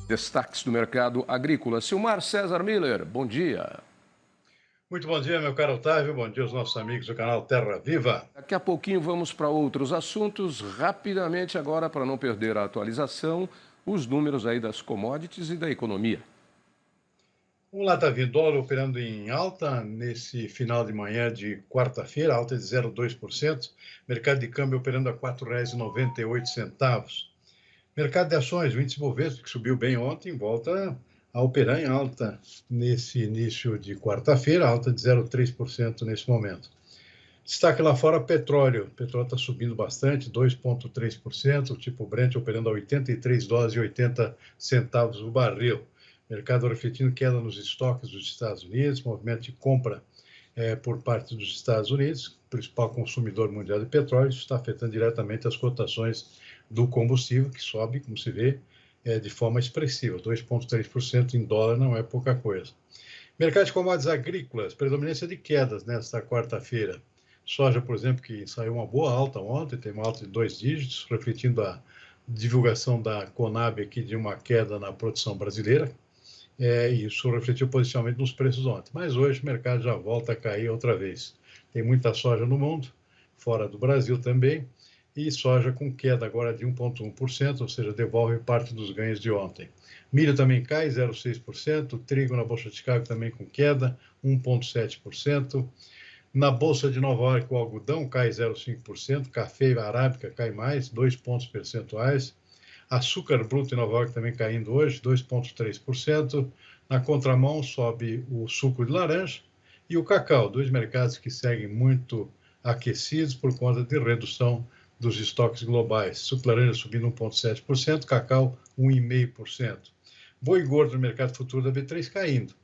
Destaques do mercado agrícola. Silmar César Miller, bom dia. Muito bom dia, meu caro Otávio. Bom dia aos nossos amigos do canal Terra Viva. Daqui a pouquinho vamos para outros assuntos. Rapidamente agora, para não perder a atualização, os números aí das commodities e da economia. Vamos lá, Davi. Dólar operando em alta nesse final de manhã de quarta-feira, alta de 0,2%. Mercado de câmbio operando a R$ 4,98. Mercado de ações, o índice Bovespa, que subiu bem ontem, volta a operar em alta nesse início de quarta-feira, alta de 0,3% nesse momento. Destaque lá fora, petróleo. O petróleo está subindo bastante, 2,3%. O tipo Brent operando a US$ 83,80 o barril. Mercado refletindo queda nos estoques dos Estados Unidos, movimento de compra por parte dos Estados Unidos, principal consumidor mundial de petróleo. Isso está afetando diretamente as cotações do combustível, que sobe, como se vê, de forma expressiva. 2,3% em dólar não é pouca coisa. Mercado de commodities agrícolas, predominância de quedas nesta quarta-feira. Soja, por exemplo, que saiu uma boa alta ontem, tem uma alta de 2 dígitos, refletindo a divulgação da Conab aqui de uma queda na produção brasileira. Isso refletiu positivamente nos preços ontem. Mas hoje o mercado já volta a cair outra vez. Tem muita soja no mundo, fora do Brasil também, e soja com queda agora de 1,1%, ou seja, devolve parte dos ganhos de ontem. Milho também cai 0,6%, trigo na Bolsa de Chicago também com queda, 1,7%. Na Bolsa de Nova York, o algodão cai 0,5%, café arábica cai mais, 2 pontos percentuais. Açúcar bruto em Nova York também caindo hoje, 2,3%. Na contramão, sobe o suco de laranja e o cacau, dois mercados que seguem muito aquecidos por conta de redução dos estoques globais. Suco de laranja subindo 1,7%, cacau 1,5%. Boi gordo no mercado futuro da B3 caindo.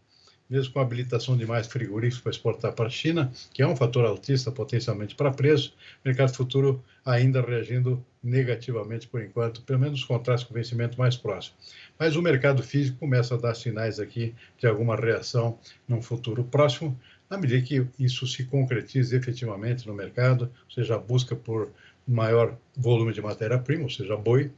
Mesmo com a habilitação de mais frigoríficos para exportar para a China, que é um fator altista potencialmente para preço, o mercado futuro ainda reagindo negativamente por enquanto, pelo menos os contratos com vencimento mais próximo. Mas o mercado físico começa a dar sinais aqui de alguma reação num futuro próximo, à medida que isso se concretize efetivamente no mercado, ou seja, a busca por maior volume de matéria-prima, ou seja, boi,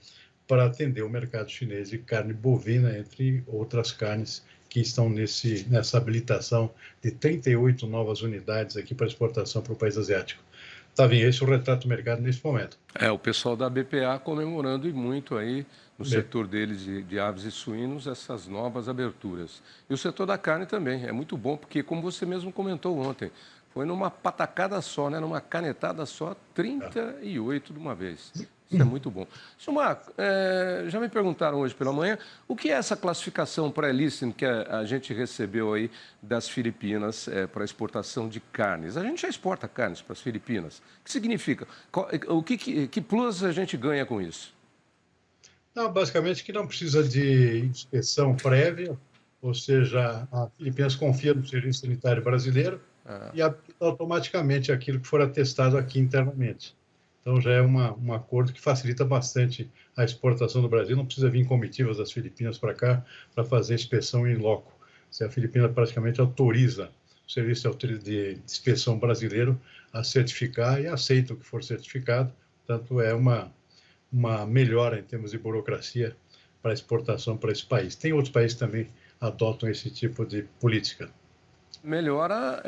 para atender o mercado chinês de carne bovina, entre outras carnes que estão nessa habilitação de 38 novas unidades aqui para exportação para o país asiático. Tavinho, esse é o retrato do mercado nesse momento. O pessoal da BPA comemorando e muito aí no setor deles de aves e suínos essas novas aberturas. E o setor da carne também, é muito bom, porque como você mesmo comentou ontem, foi numa patacada só, né? Numa canetada só, 38 de uma vez. Isso é muito bom. Silmar, já me perguntaram hoje pela manhã, o que é essa classificação pré-listing que a gente recebeu aí das Filipinas para exportação de carnes? A gente já exporta carnes para as Filipinas. O que significa? Que plus a gente ganha com isso? Não, basicamente que não precisa de inspeção prévia, ou seja, a Filipinas confia no Serviço Sanitário Brasileiro e aplica automaticamente aquilo que for atestado aqui internamente. Então já é um acordo que facilita bastante a exportação do Brasil. Não precisa vir comitivas das Filipinas para cá para fazer inspeção em loco. Se a Filipina praticamente autoriza o Serviço de Inspeção Brasileiro a certificar e aceita o que for certificado. Portanto, é uma melhora em termos de burocracia para exportação para esse país. Tem outros países que também adotam esse tipo de política. Melhora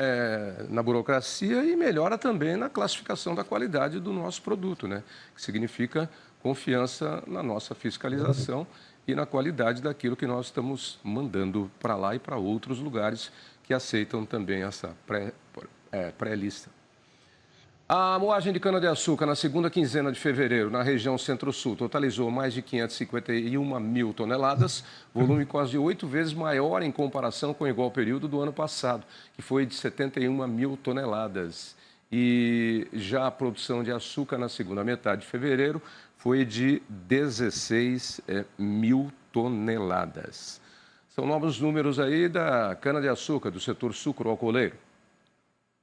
na burocracia e melhora também na classificação da qualidade do nosso produto, né? Que significa confiança na nossa fiscalização e na qualidade daquilo que nós estamos mandando para lá e para outros lugares que aceitam também essa pré-lista. A moagem de cana-de-açúcar na segunda quinzena de fevereiro, na região Centro-Sul, totalizou mais de 551 mil toneladas, volume quase 8 vezes maior em comparação com o igual período do ano passado, que foi de 71 mil toneladas. E já a produção de açúcar na segunda metade de fevereiro foi de 16 mil toneladas. São novos números aí da cana-de-açúcar, do setor sucro-alcooleiro.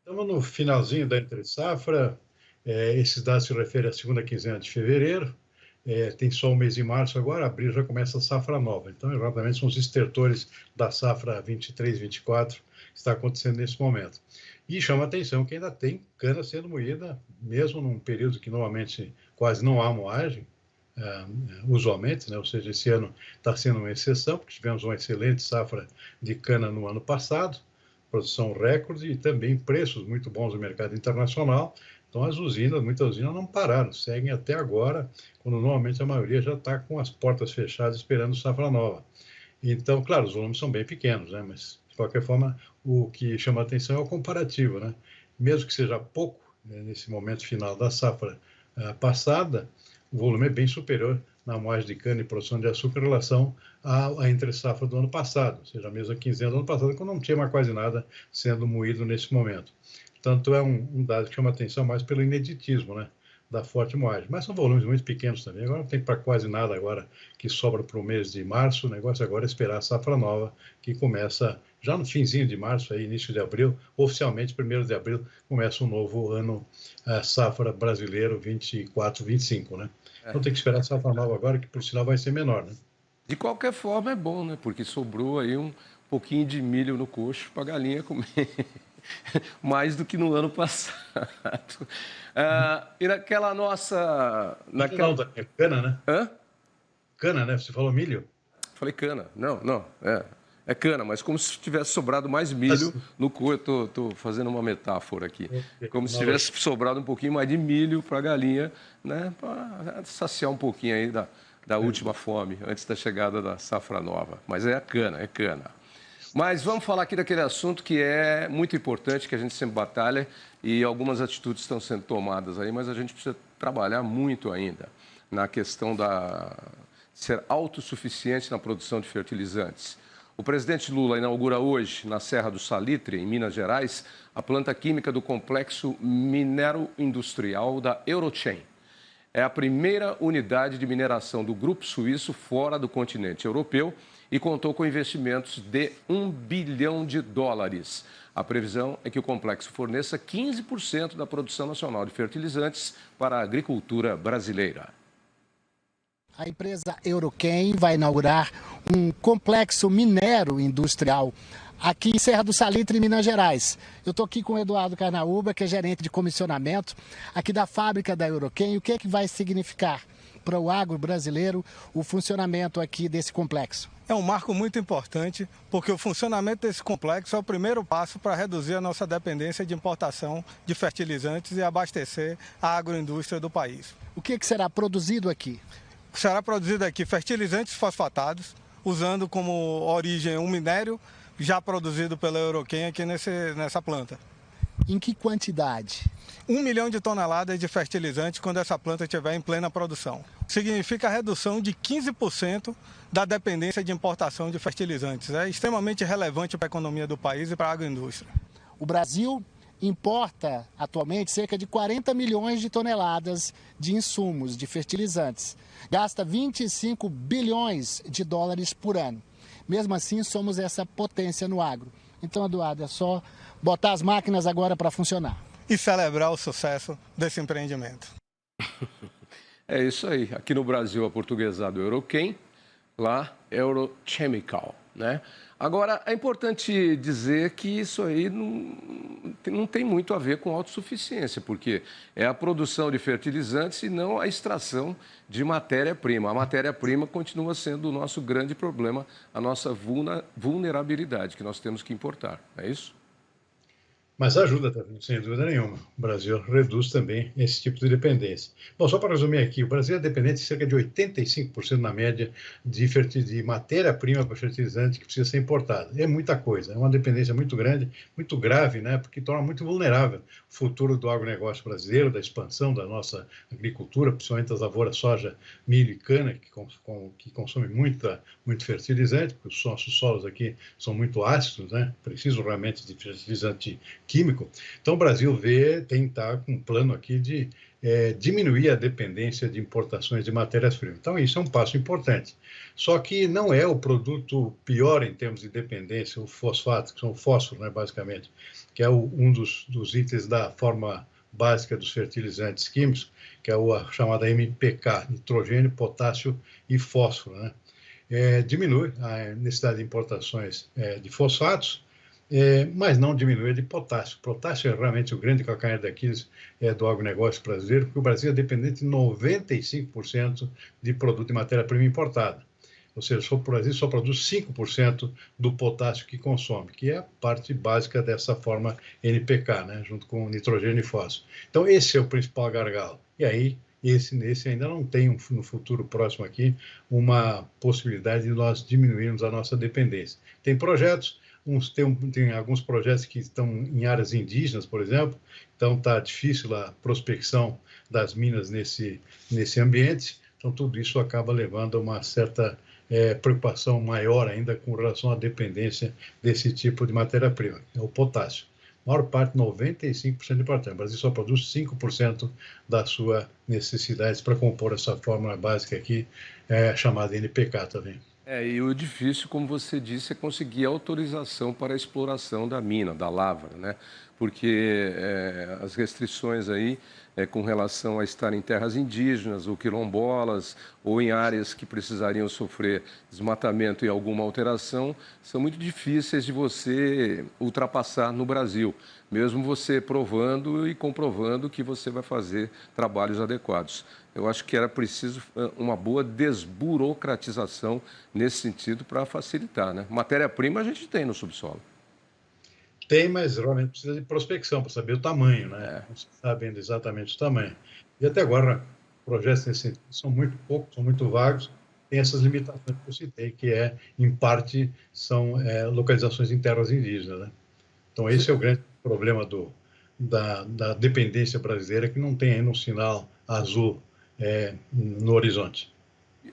Estamos no finalzinho da entre-safra, esses dados se referem à segunda quinzena de fevereiro, tem só o mês de março agora, abril já começa a safra nova. Então, exatamente, são os estertores da safra 23, 24 que está acontecendo nesse momento. E chama a atenção que ainda tem cana sendo moída, mesmo num período que normalmente quase não há moagem, usualmente, né? Ou seja, esse ano está sendo uma exceção, porque tivemos uma excelente safra de cana no ano passado, produção recorde e também preços muito bons no mercado internacional. Então, muitas usinas não pararam, seguem até agora, quando normalmente a maioria já está com as portas fechadas esperando safra nova. Então, claro, os volumes são bem pequenos, né? Mas, de qualquer forma, o que chama a atenção é o comparativo, né? Mesmo que seja pouco, né, nesse momento final da safra passada, o volume é bem superior na moagem de cana e produção de açúcar em relação à entre-safra do ano passado, ou seja, a mesma quinzena do ano passado, quando não tinha mais quase nada sendo moído nesse momento. Portanto, é um dado que chama atenção mais pelo ineditismo, né, da forte moagem. Mas são volumes muito pequenos também. Agora não tem para quase nada agora que sobra para o mês de março. O negócio agora é esperar a safra nova, que começa já no finzinho de março, aí, início de abril. Oficialmente, 1º de abril, começa um novo ano, safra brasileiro 24, 25, né? Então tem que esperar a safra nova agora, que por sinal vai ser menor, né? De qualquer forma é bom, né? Porque sobrou aí um pouquinho de milho no coxo para a galinha comer. Mais do que no ano passado. E naquela nossa... Não, é cana, né? Hã? Cana, né? Você falou milho? Falei cana. Não. É cana, mas como se tivesse sobrado mais milho no coxo. Eu estou fazendo uma metáfora aqui. Como se tivesse sobrado um pouquinho mais de milho para a galinha, né? Para saciar um pouquinho aí da última fome, antes da chegada da safra nova. Mas é cana. Mas vamos falar aqui daquele assunto que é muito importante, que a gente sempre batalha e algumas atitudes estão sendo tomadas aí, mas a gente precisa trabalhar muito ainda na questão de ser autossuficiente na produção de fertilizantes. O presidente Lula inaugura hoje, na Serra do Salitre, em Minas Gerais, a planta química do complexo minero-industrial da Eurochain. É a primeira unidade de mineração do grupo suíço fora do continente europeu e contou com investimentos de US$ 1 bilhão. A previsão é que o complexo forneça 15% da produção nacional de fertilizantes para a agricultura brasileira. A empresa Eurochain vai inaugurar um complexo minero industrial aqui em Serra do Salitre, em Minas Gerais. Eu estou aqui com o Eduardo Carnaúba, que é gerente de comissionamento aqui da fábrica da Eurochain. O que é que vai significar para o agro brasileiro o funcionamento aqui desse complexo? É um marco muito importante, porque o funcionamento desse complexo é o primeiro passo para reduzir a nossa dependência de importação de fertilizantes e abastecer a agroindústria do país. O que será produzido aqui? Será produzido aqui fertilizantes fosfatados, usando como origem um minério já produzido pela Eurochain aqui nessa planta. Em que quantidade? 1 milhão de toneladas de fertilizantes quando essa planta estiver em plena produção. Significa a redução de 15% da dependência de importação de fertilizantes. É extremamente relevante para a economia do país e para a agroindústria. O Brasil importa atualmente cerca de 40 milhões de toneladas de insumos, de fertilizantes. Gasta 25 bilhões de dólares por ano. Mesmo assim, somos essa potência no agro. Então, Eduardo, é só botar as máquinas agora para funcionar. E celebrar o sucesso desse empreendimento. É isso aí. Aqui no Brasil, a portuguesada Eurochain, lá Eurochemical, né? Agora, é importante dizer que isso aí não tem muito a ver com autossuficiência, porque é a produção de fertilizantes e não a extração de matéria-prima. A matéria-prima continua sendo o nosso grande problema, a nossa vulnerabilidade que nós temos que importar, é isso? Mas ajuda também, sem dúvida nenhuma. O Brasil reduz também esse tipo de dependência. Bom, só para resumir aqui, o Brasil é dependente de cerca de 85% na média de matéria-prima para fertilizante que precisa ser importada. É muita coisa, é uma dependência muito grande, muito grave, né? Porque torna muito vulnerável o futuro do agronegócio brasileiro, da expansão da nossa agricultura, principalmente as lavouras soja, milho e cana, que consomem muito fertilizante, porque os nossos solos aqui são muito ácidos, né? Precisam realmente de fertilizante químico. Então, o Brasil tem que estar com um plano aqui de diminuir a dependência de importações de matérias-primas. Então, isso é um passo importante. Só que não é o produto pior em termos de dependência, o fosfato, que são o fósforo, né, basicamente, que é um dos itens da forma básica dos fertilizantes químicos, que é a chamada MPK, nitrogênio, potássio e fósforo, né? Diminui a necessidade de importações de fosfatos, mas não diminuir de potássio. Potássio é realmente o grande calcanhar daqueles do agronegócio brasileiro, porque o Brasil é dependente de 95% de produto de matéria-prima importada. Ou seja, o Brasil só produz 5% do potássio que consome, que é a parte básica dessa forma NPK, né, junto com nitrogênio e fósforo. Então, esse é o principal gargalo. E aí, esse ainda não tem, no futuro próximo aqui, uma possibilidade de nós diminuirmos a nossa dependência. Tem projetos, tem alguns projetos que estão em áreas indígenas, por exemplo, então está difícil a prospecção das minas nesse ambiente, então tudo isso acaba levando a uma certa preocupação maior ainda com relação à dependência desse tipo de matéria-prima, é o potássio. A maior parte, 95% de potássio. O Brasil só produz 5% das suas necessidades para compor essa fórmula básica aqui, chamada NPK também. E o difícil, como você disse, é conseguir autorização para a exploração da mina, da lavra, né? Porque as restrições aí com relação a estar em terras indígenas ou quilombolas ou em áreas que precisariam sofrer desmatamento e alguma alteração são muito difíceis de você ultrapassar no Brasil, mesmo você provando e comprovando que você vai fazer trabalhos adequados. Eu acho que era preciso uma boa desburocratização nesse sentido para facilitar, né? Matéria-prima a gente tem no subsolo. Tem, mas realmente precisa de prospecção para saber o tamanho, né? Não se sabe ainda exatamente o tamanho. E até agora, projetos nesse sentido são muito poucos, são muito vagos, tem essas limitações que eu citei, que em parte, são localizações em terras indígenas, né? Então, esse é o grande problema da dependência brasileira, que não tem ainda um sinal azul no horizonte.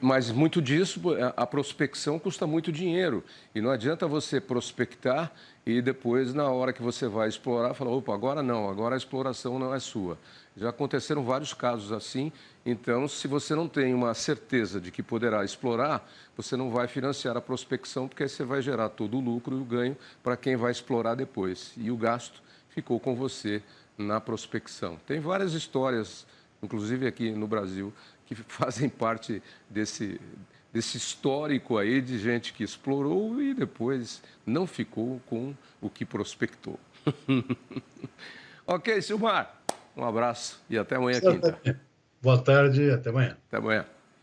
Mas muito disso, a prospecção custa muito dinheiro. E não adianta você prospectar e depois, na hora que você vai explorar, falar, opa, agora não, agora a exploração não é sua. Já aconteceram vários casos assim. Então, se você não tem uma certeza de que poderá explorar, você não vai financiar a prospecção, porque aí você vai gerar todo o lucro e o ganho para quem vai explorar depois. E o gasto ficou com você na prospecção. Tem várias histórias, inclusive aqui no Brasil, que fazem parte desse histórico aí de gente que explorou e depois não ficou com o que prospectou. Ok, Silmar, um abraço e até amanhã, quinta. Boa tarde, até amanhã. Até amanhã.